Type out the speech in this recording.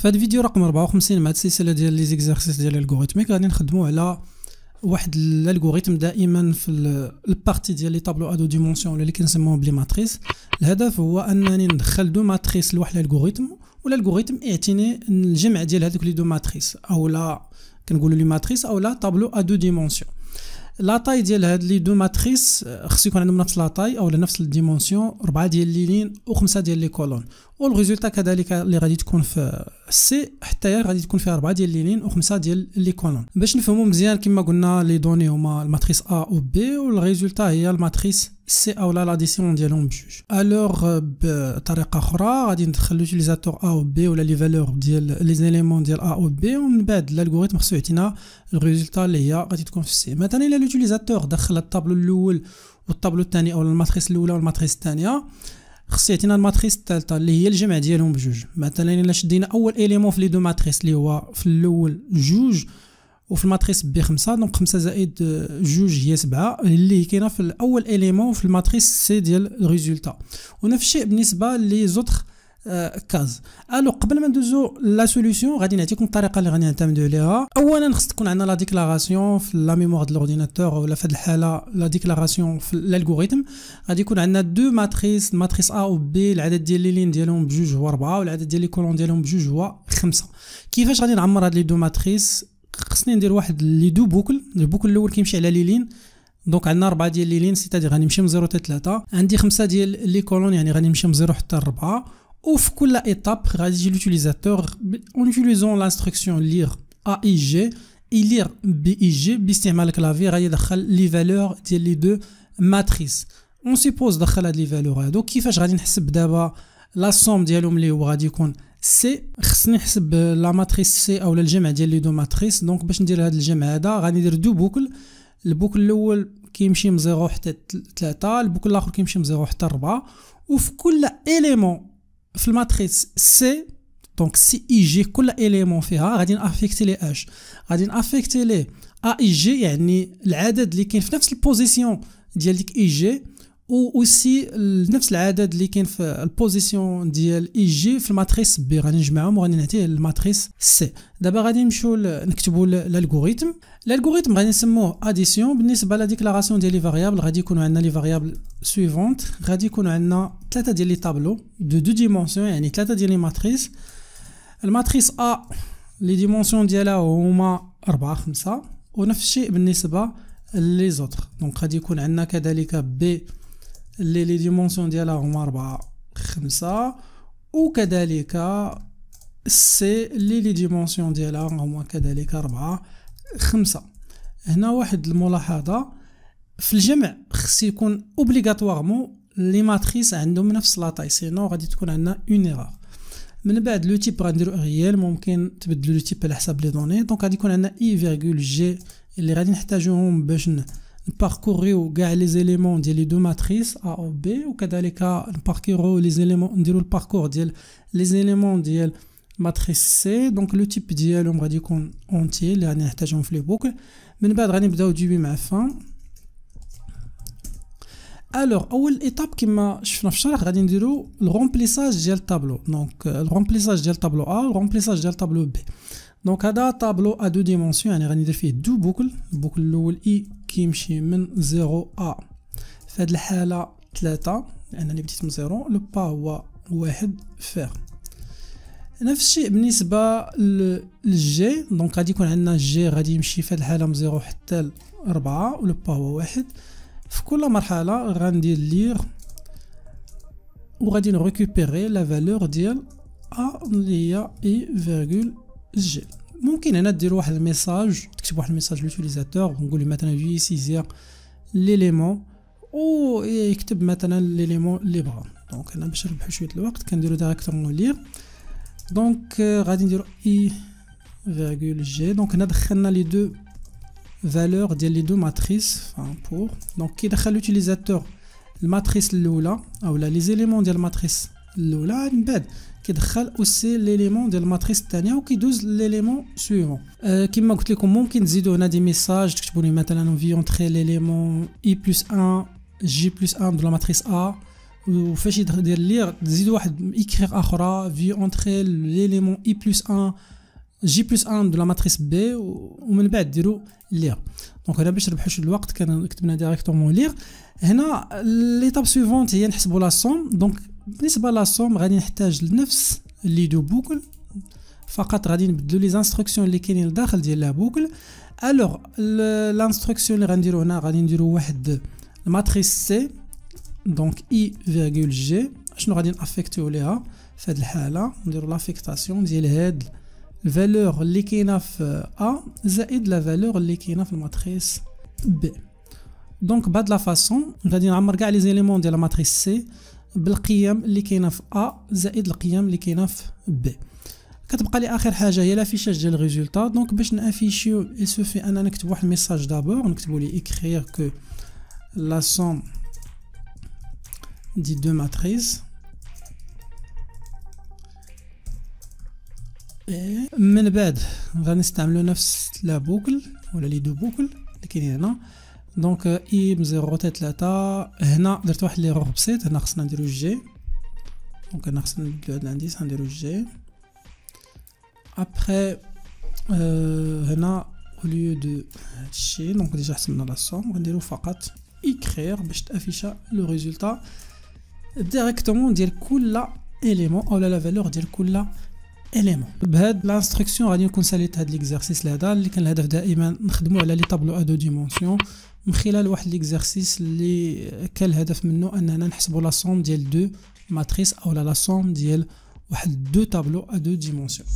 في هذا الفيديو رقم 54 مع السلسله ديال لي زيكزارسيس ديال الالغوريثميك غادي نخدموا على واحد الالغوريثم دائما في البارتي ديال لي طابلو ادو ديمونسيون اللي كنسموهم بلي ماتريس. الهدف هو انني ندخل دو ماتريس لواحد الالغوريثم والالغوريثم يعطيني الجمع ديال هذوك لي دو ماتريس او لا كنقولوا لي ماتريس او لا طابلو ادو ديمونسيون. لا طاي ديال هاد لي دو ماتريس خص يكون عندهم نفس لا طاي او نفس الديمونسيون 4 ديال لي لين و5 ديال لي كولون، والريزولتا كذلك اللي غادي تكون في سي حتى هي غادي تكون فيها 4 ديال لي لين و5 ديال لي كولون. باش نفهموا مزيان كما قلنا لي دوني هما الماتريس ا و بي والريزولتا هي الماتريس سي او لا لاديسيون ديالهم بجوج. الوغ بطريقه اخرى غادي ندخل لوتيليزاتور ا و بي ولا لي فالور ديال لي زيليمون ديال ا و بي، ومن بعد الالغوريثم خصو يعطينا الريزولتا اللي هي غادي تكون في سي. مثلا الا لوتيليزاتور دخل الطابلو الاول والطابلو الثاني او الماتريس الاولى والماتريس الثانيه، خص يعطينا الماتريس الثالثه اللي هي الجمع ديالهم بجوج. مثلا الا شدينا اول اليمون في لي دو ماتريس اللي هو في الاول جوج وفي الماتريس بي 5، دونك 5 زائد جوج هي 7 اللي كاينه في الاول اليمون في الماتريس سي ديال الريزولتا. ونفس الشيء بالنسبه لي زوتر كاز. الو قبل ما ندوزو لا سوليوشن غادي نعطيكم الطريقه اللي غادي نعتمدوا عليها. اولا خص تكون عندنا لا ديكلاراسيون في لا ميموار ديال لورديناتور، ولا في هذه الحاله لا ديكلاراسيون في الالغوريثم. غادي يكون عندنا دو ماتريس، ماتريس ا و بي العدد ديال لي لين ديالهم بجوج هو 4 والعدد ديال لي كولون ديالهم بجوج هو 5. كيفاش غادي نعمر هاد لي دو ماتريس؟ خصني ندير واحد لي دو بوكل. البوكل الاول كيمشي على لي لين، دونك عندنا 4 ديال لي لين سيتادير غنمشي من 0 حتى 3، عندي 5 ديال لي كولون يعني غادي نمشي من 0 حتى 4. وفي كل ايتاب غادي يجي لوتيليزاتور اون يوتيليزون لانستركسيون لير ا اي جي يلير بي اي جي باستعمال الكلافي غادي يدخل لي فالور ديال لي دو ماتريس. اون سيبوز دخل هاد لي فالور هادو. كيفاش غادي نحسب دابا لا سوم ديالهم اللي هو غادي يكون سي؟ خصني نحسب لا ماتريس سي او الجمع ديال لي دو ماتريس. دونك باش ندير هاد الجمع هذا غادي ندير دو بوكل. البوكل الاول كيمشي من 0 حتى 3، البوكل الاخر كيمشي من 0 حتى 4، وفي كل اليمون في الماتريس سي دونك سي اي جي كل اليمون فيها غادي نافيكتي لي اش، غادي نافيكتي لي ا اي جي يعني العدد اللي كاين في نفس البوزيسيون ديال ديك اي جي، و اوسي نفس العدد اللي كاين في البوزيسيون ديال اي جي في الماتريس بي. غادي نجمعهم وغادي نعطيه الماتريس سي. دابا غادي نمشيو نكتبوا الالغوريثم. الالغوريثم غادي نسموه اديسيون. بالنسبه لا ديكلاراسيون ديال لي فاريابل غادي يكونوا عندنا لي فاريابل سويفونت. غادي يكونوا عندنا 3 ديال لي طابلو دو ديمونسيون يعني 3 ديال لي ماتريس. الماتريس ا لي ديمونسيون ديالها هما 4 5، ونفس الشيء بالنسبه لي زوتر. دونك غادي يكون عندنا كذلك بي لي ديمونسيون ديالها هما 4 5، وكذلك سي لي ديمونسيون ديالها هما كذلك 4 5. هنا واحد الملاحظه في الجمع خص يكون اوبليغاتوارمون لي ماتريس عندهم نفس لا طاي، سينو غادي تكون عندنا اون ايرور. من بعد لو تيب غنديرو ريال، ممكن تبدلوا لو تيب على حساب لي دوني. دونك غادي يكون عندنا اي فيرغول جي اللي غادي نحتاجوهم باش نباركوريو كاع لي زيليمون ديال لي دو ماتريس ا او بي، وكذلك نباركوريو لي زيليمون نديرو الباركور ديال لي زيليمون ديال ماتريس سي. دونك لو تيب ديالهم غادي يكون اونتي اللي غادي نحتاجهم في لي بوكل. من بعد غادي نبداو دوبي مع فان. الوغ اول ايتاب كما شفنا في الشرح غادي نديرو الرومبليساج ديال الطابلو. دونك الرومبليساج ديال الطابلو ا والرومبليساج ديال الطابلو بي. دونك هذا طابلو ا دو ديمونسيون يعني غادي ندير فيه دو بوكل. البوكل الاول اي كيمشي من 0 ا في هذه الحاله 3 لانني بديت من 0، لو با هو 1 فير. نفس الشيء بالنسبه للجي. دونك غادي يكون عندنا جي غادي يمشي في هذه الحاله من 0 حتى 4، ولو با هو 1. في كل مرحله غندير لير وغادي نريكوبيري لا فالور ديال ا اللي هي اي فيرغول جي. ممكن هنا ديروا واحد الميساج، تكتب واحد الميساج لوتيليزاتور ونقول له مثلا في سيزير ليليمون او يكتب مثلا ليليمون اللي بغا. دونك انا باش نربحو شويه الوقت كنديرو ديريكتومون لير. دونك غادي نديرو اي فيرغول جي. دونك هنا دخلنا لي دو فالور ديال لي دو ماتريس فان بور. دونك كي دخل لوتيليزاتور الماتريس الاولى او لي زيليمون ديال الماتريس الاولى، من بعد كيدخل اوسي ليليمون ديال الماتريس الثانيه وكيدوز ليليمون سويفون. كما قلت لكم ممكن تزيدوا هنا دي ميساج، تكتبوا لي مثلا في اونتري ليليمون اي بلس 1 جي بلس 1 دو لا ماتريس ا وفاش يدير لير تزيد واحد اكريغ اخرى في اونتري ليليمون اي بلس 1 جي بلس 1 دو لا ماتريس بي ومن بعد ديروا لير. دونك هنا باش نربحوش الوقت كتبنا ديريكتومون لير. هنا ليطاب سويفونت هي نحسبوا لا سوم. دونك بالنسبه لا سوم غادي نحتاج لنفس لي دو بوكل فقط غادي نبدلوا لي انستركسيون اللي كاينين لداخل ديال لا بوكل. الوغ الانستركسيون اللي غنديروا هنا غادي نديروا واحد الماتريس سي دونك اي فيرغول جي. شنو غادي نافيكتيو ليها في هذه الحاله؟ نديروا لافيكتاسيون ديال هاد الفالور اللي كاينه في ا زائد لا فالور اللي كاينه في الماتريس بي. دونك بهاد لا فاصون غادي نعمر كاع لي زيليمون ديال لا ماتريس سي بالقيم اللي كاينه في ا زائد القيم اللي كاينه في بي. كتبقى لي اخر حاجه هي لافيشاج ديال الريزولطا. دونك باش نافيشيو يسوفي انا نكتب واحد الميساج دابور نكتبوا لي écrire que la somme des deux matrices من بعد غنستعملوا نفس لا بوكل ولا لي دو بوكل اللي كاينين هنا. دونك اي ب 0 حتى 3 هنا درت واحد ليرور بسيط. هنا خصنا نديرو جي. دونك هنا خصنا نبدلو هاد الانديس نديرو جي. ابخي هنا au lieu de هادشي دونك ديجا حسبنا لا سوم غنديرو فقط écrire باش تافيشا لو ريزولطا ديريكتومون ديال كل اليمون او لا فالور ديال كل اليمون. بهاد لانستركسيون غادي نكون ساليت هاد ليكزارسيس هذا اللي كان الهدف دائما نخدموا على لي طابلو ا دو ديمونسيون من خلال واحد ليكزارسيس اللي كان الهدف منه اننا نحسبوا لا سوم ديال دو ماتريس او لا سوم ديال واحد دو طابلو ا دو ديمونسيون.